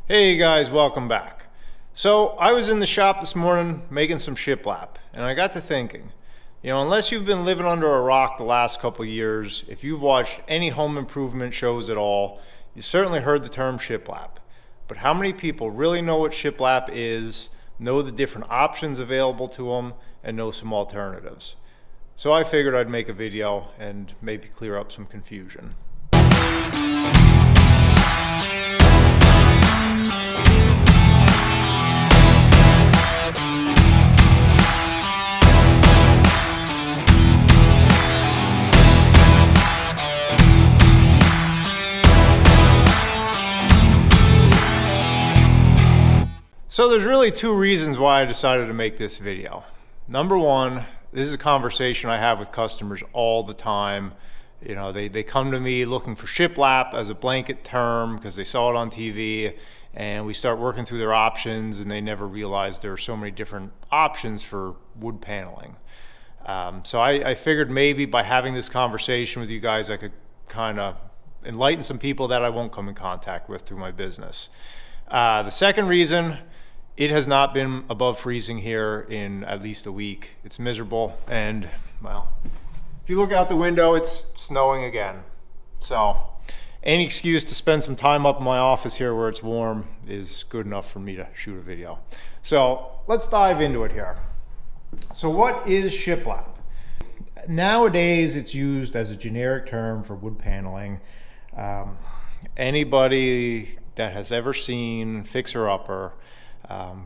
Hey guys, welcome back. So I was in the shop this morning making some shiplap, and I got to thinking, unless you've been living under a rock the last couple years, if you've watched any home improvement shows at all, you certainly heard the term shiplap. But how many people really know what shiplap is, know the different options available to them, and know some alternatives? So I figured I'd make a video and maybe clear up some confusion. So there's really two reasons why I decided to make this video. Number one, this is a conversation I have with customers all the time. They come to me looking for shiplap as a blanket term because they saw it on TV, and we start working through their options and they never realized there are so many different options for wood paneling. So I figured maybe by having this conversation with you guys, I could kind of enlighten some people that I won't come in contact with through my business. The second reason, it has not been above freezing here in at least a week. It's miserable, and well, if you look out the window, it's snowing again. So any excuse to spend some time up in my office here where it's warm is good enough for me to shoot a video. So let's dive into it here. So what is shiplap? Nowadays, it's used as a generic term for wood paneling. Anybody that has ever seen Fixer Upper,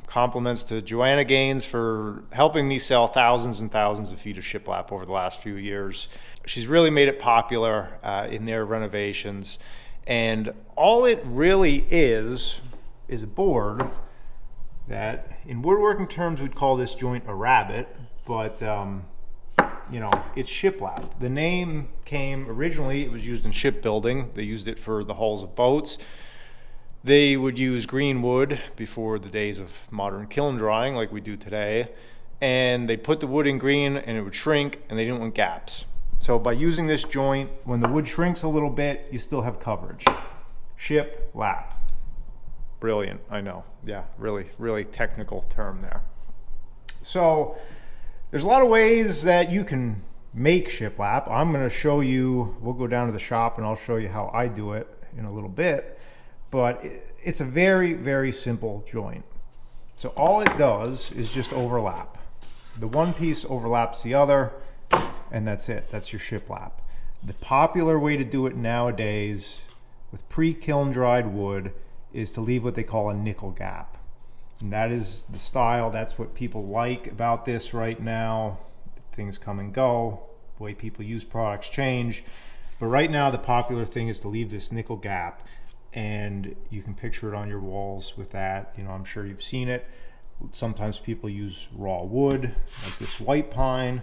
compliments to Joanna Gaines for helping me sell thousands and thousands of feet of shiplap over the last few years. She's really made it popular in their renovations, and all it really is a board that in woodworking terms we'd call this joint a rabbet, but it's shiplap. The name came originally, it was used in shipbuilding. They used it for the hulls of boats. They would use green wood before the days of modern kiln drying like we do today, and they'd put the wood in green and it would shrink, and they didn't want gaps. So by using this joint, when the wood shrinks a little bit, you still have coverage. Shiplap. Brilliant, I know. Yeah, really technical term there. So there's a lot of ways that you can make shiplap. I'm going to show you, we'll go down to the shop and I'll show you how I do it in a little bit. But it's a very simple joint. So all it does is just overlap. The one piece overlaps the other, and that's it. That's your shiplap. The popular way to do it nowadays with pre-kiln dried wood is to leave what they call a nickel gap. And that is the style. That's what people like about this right now. Things come and go. The way people use products change. But right now the popular thing is to leave this nickel gap. And you can picture it on your walls with that. I'm sure you've seen it. Sometimes people use raw wood, like this white pine.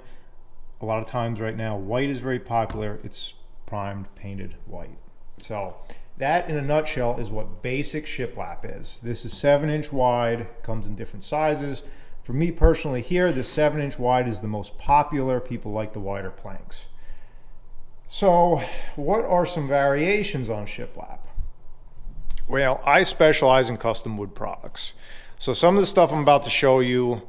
A lot of times right now, white is very popular. It's primed, painted white. So that in a nutshell is what basic shiplap is. This is 7-inch wide, comes in different sizes. For me personally here, the 7-inch wide is the most popular. People like the wider planks. So what are some variations on shiplap? Well, I specialize in custom wood products. So some of the stuff I'm about to show you,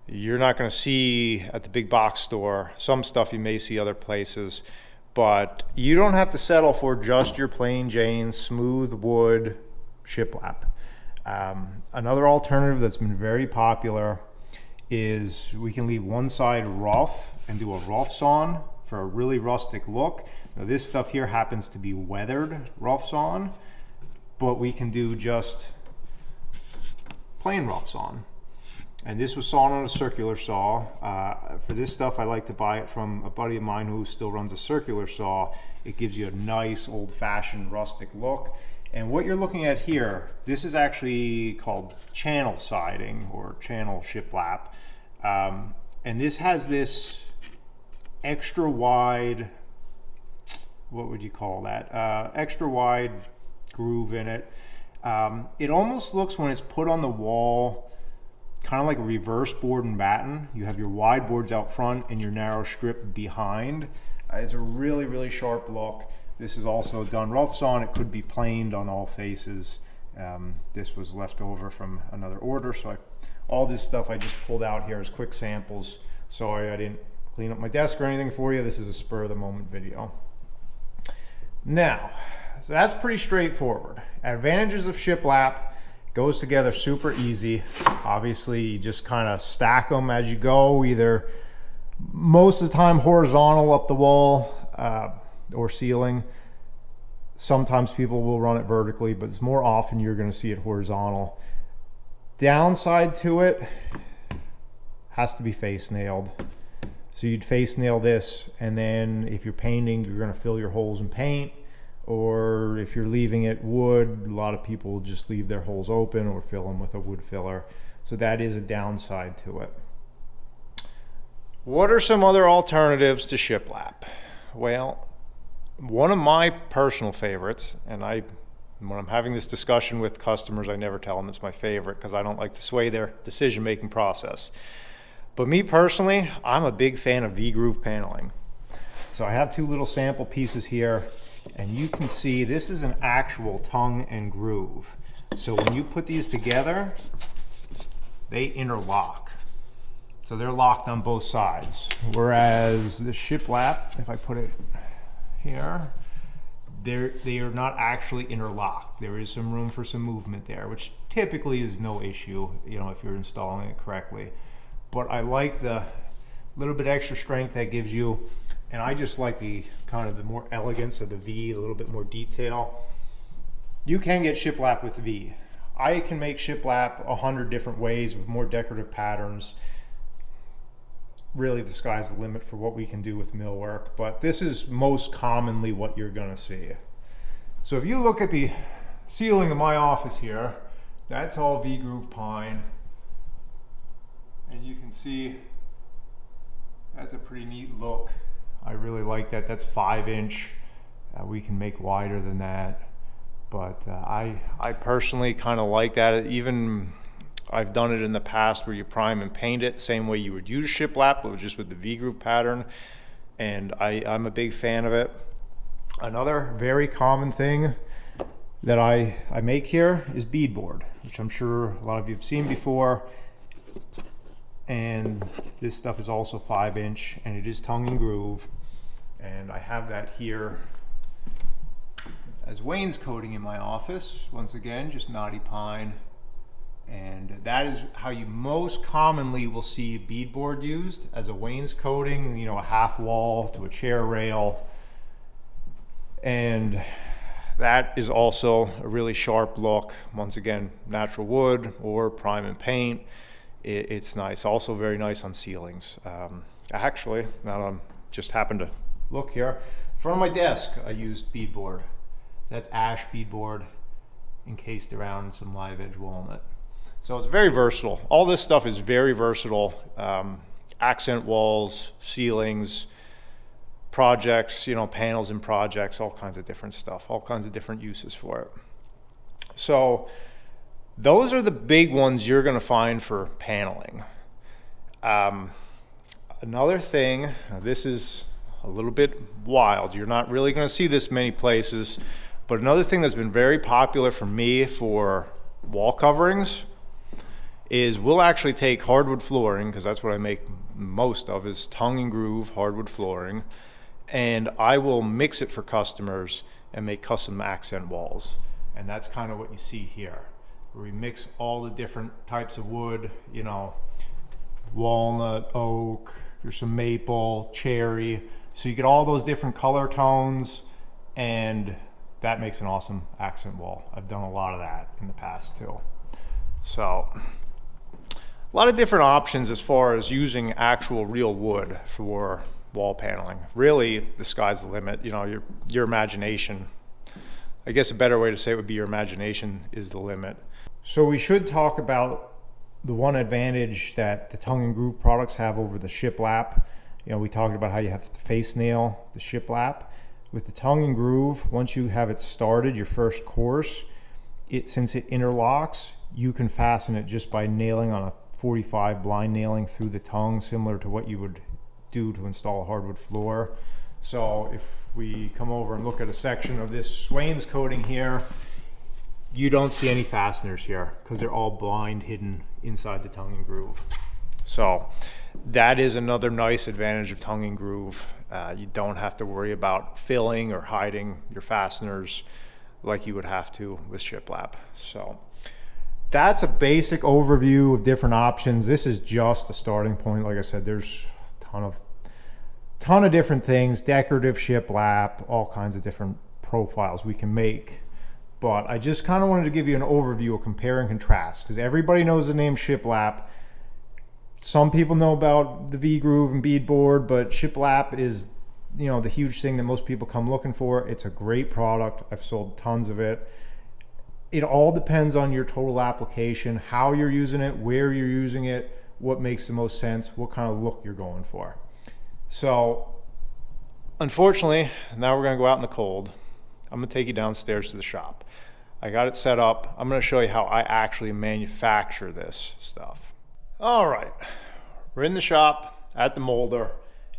you're not going to see at the big box store. Some stuff you may see other places, but you don't have to settle for just your plain Jane smooth wood shiplap. Another alternative that's been very popular is we can leave one side rough and do a rough sawn for a really rustic look. Now this stuff here happens to be weathered rough sawn, but we can do just plain rough sawn. And this was sawn on a circular saw. For this stuff, I like to buy it from a buddy of mine who still runs a circular saw. It gives you a nice old-fashioned rustic look. And what you're looking at here, this is actually called channel siding or channel shiplap. And this has this extra wide, what would you call that? Extra wide groove in it. It almost looks, when it's put on the wall, kind of like a reverse board and batten. You have your wide boards out front and your narrow strip behind. It's a really sharp look. This is also done rough sawn. It could be planed on all faces, This was left over from another order, so all this stuff I just pulled out here as quick samples. Sorry I didn't clean up my desk or anything for you. This is a spur of the moment video. Now, so that's pretty straightforward. Advantages of shiplap: goes together super easy. Obviously, you just kind of stack them as you go, either most of the time horizontal up the wall or ceiling. Sometimes people will run it vertically, but it's more often you're going to see it horizontal. Downside to it, has to be face nailed. So you'd face nail this, and then if you're painting, you're going to fill your holes in paint. Or if you're leaving it wood, a lot of people will just leave their holes open or fill them with a wood filler. So that is a downside to it. What are some other alternatives to shiplap? Well, one of my personal favorites, and when I'm having this discussion with customers, I never tell them it's my favorite because I don't like to sway their decision-making process. But me personally, I'm a big fan of V-groove paneling. So I have two little sample pieces here, and you can see this is an actual tongue and groove. So when you put these together, they interlock. So they're locked on both sides. Whereas the shiplap, if I put it here, they are not actually interlocked. There is some room for some movement there, which typically is no issue, you know, if you're installing it correctly. But I like the little bit extra strength that gives you, and I just like the kind of the more elegance of the V, a little bit more detail. You can get shiplap with the V. I can make shiplap 100 different ways with more decorative patterns. Really, the sky's the limit for what we can do with millwork, but this is most commonly what you're going to see. So if you look at the ceiling of my office here, that's all V-groove pine, and you can see that's a pretty neat look. I really like that. That's 5-inch. We can make wider than that, but I personally kind of like that. Even I've done it in the past where you prime and paint it same way you would use shiplap, but just with the V-groove pattern, and I'm a big fan of it. Another very common thing that I make here is beadboard, which I'm sure a lot of you have seen before. And this stuff is also 5-inch, and it is tongue and groove. And I have that here as wainscoting in my office. Once again, just knotty pine. And that is how you most commonly will see beadboard used, as a wainscoting, you know, a half wall to a chair rail. And that is also a really sharp look. Once again, natural wood or prime and paint. It's nice. Also very nice on ceilings. Actually, now I'm just happened to look here. In front of my desk, I used beadboard. So that's ash beadboard encased around some live edge walnut. So it's very versatile. All this stuff is very versatile. Accent walls, ceilings, projects, you know, panels in projects, all kinds of different stuff, all kinds of different uses for it. So those are the big ones you're going to find for paneling. Another thing, this is a little bit wild. You're not really going to see this many places, but another thing that's been very popular for me for wall coverings is we'll actually take hardwood flooring, because that's what I make most of, is tongue and groove hardwood flooring, and I will mix it for customers and make custom accent walls. And that's kind of what you see here, where we mix all the different types of wood, you know, walnut, oak, there's some maple, cherry, so you get all those different color tones, and that makes an awesome accent wall. I've done a lot of that in the past too. So a lot of different options as far as using actual real wood for wall paneling. Really, the sky's the limit. You know, your imagination. I guess a better way to say it would be your imagination is the limit. So we should talk about the one advantage that the tongue and groove products have over the shiplap. You know, we talked about how you have to face nail the shiplap. With the tongue and groove, once you have it started, your first course, since it interlocks, you can fasten it just by nailing on a 45 blind nailing through the tongue, similar to what you would do to install a hardwood floor. So if we come over and look at a section of this wainscoting here, you don't see any fasteners here because they're all blind hidden inside the tongue and groove. So that is another nice advantage of tongue and groove. You don't have to worry about filling or hiding your fasteners like you would have to with Shiplap. So that's a basic overview of different options. This is just a starting point. Like I said, there's a ton of different things, decorative Shiplap, all kinds of different profiles we can make. But I just kind of wanted to give you an overview of compare and contrast, because everybody knows the name Shiplap. Some people know about the V-Groove and Beadboard, but Shiplap is, you know, the huge thing that most people come looking for. It's a great product. I've sold tons of it. It all depends on your total application, how you're using it, where you're using it, what makes the most sense, what kind of look you're going for. So unfortunately, now we're going to go out in the cold. I'm going to take you downstairs to the shop. I got it set up. I'm going to show you how I actually manufacture this stuff. All right, we're in the shop at the molder,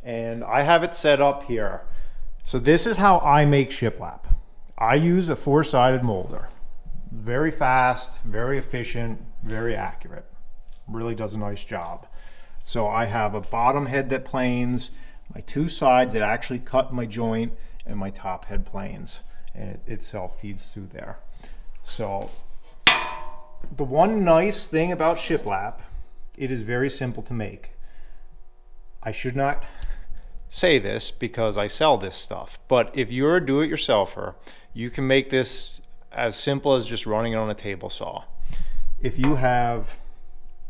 and I have it set up here. So this is how I make Shiplap. I use a 4-sided molder. Very fast, very efficient, very accurate. Really does a nice job. So I have a bottom head that planes, my 2 sides that actually cut my joint, and my top head planes, and it itself feeds through there. So the one nice thing about Shiplap, it is very simple to make. I should not say this because I sell this stuff, but if you're a do-it-yourselfer, you can make this as simple as just running it on a table saw. If you have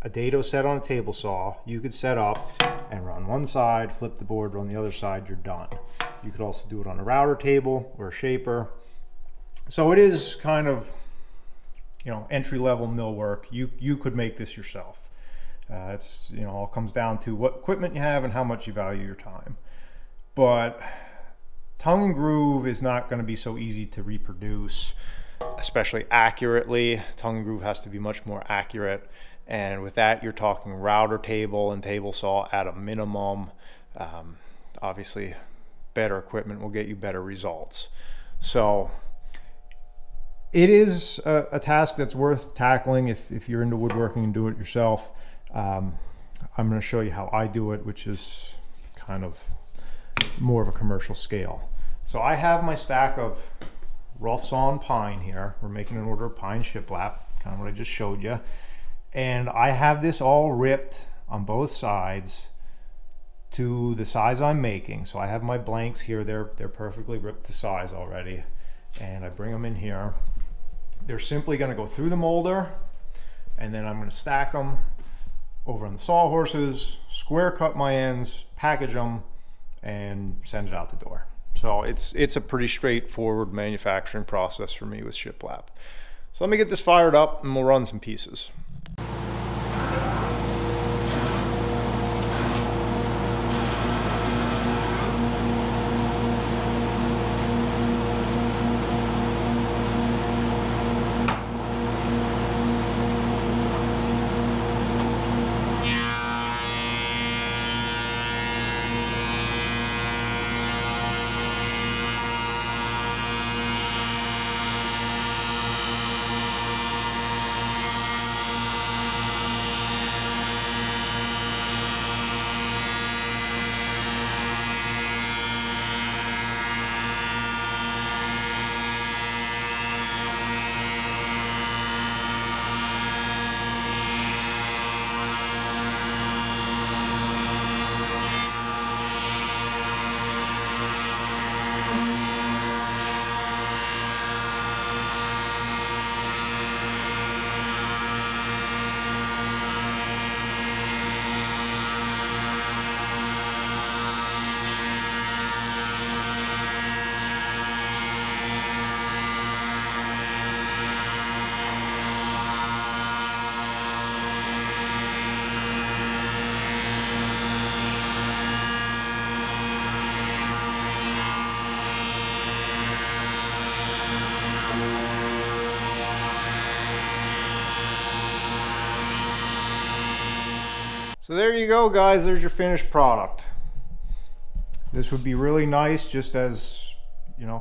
a dado set on a table saw, you could set up and run one side, flip the board, run the other side, you're done. You could also do it on a router table or a shaper. So it is kind of, you know, entry-level millwork. You could make this yourself. It's, you know, all comes down to what equipment you have and how much you value your time. But tongue and groove is not going to be so easy to reproduce, especially accurately. Tongue and groove has to be much more accurate, and with that you're talking router table and table saw at a minimum. Obviously better equipment will get you better results. So it is a task that's worth tackling if you're into woodworking and do it yourself. I'm going to show you how I do it, which is kind of more of a commercial scale. So I have my stack of rough sawn pine here. We're making an order of pine Shiplap, kind of what I just showed you. And I have this all ripped on both sides to the size I'm making. So I have my blanks here. They're perfectly ripped to size already. And I bring them in here. They're simply going to go through the molder, and then I'm going to stack them over on the sawhorses, square cut my ends, package them, and send it out the door. So it's a pretty straightforward manufacturing process for me with Shiplap. So let me get this fired up and we'll run some pieces. So there you go, guys. There's your finished product. This would be really nice just as,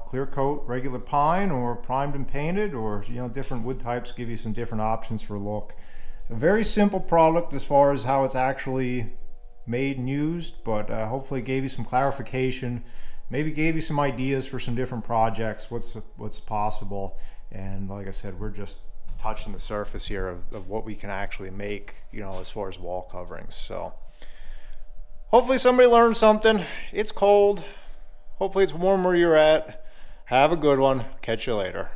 clear coat regular pine, or primed and painted, or different wood types give you some different options for look. A very simple product as far as how it's actually made and used, but hopefully gave you some clarification, maybe gave you some ideas for some different projects, what's possible. And like I said, we're just touching the surface here of what we can actually make, as far as wall coverings. So hopefully somebody learned something. It's cold. Hopefully it's warm where you're at. Have a good one. Catch you later.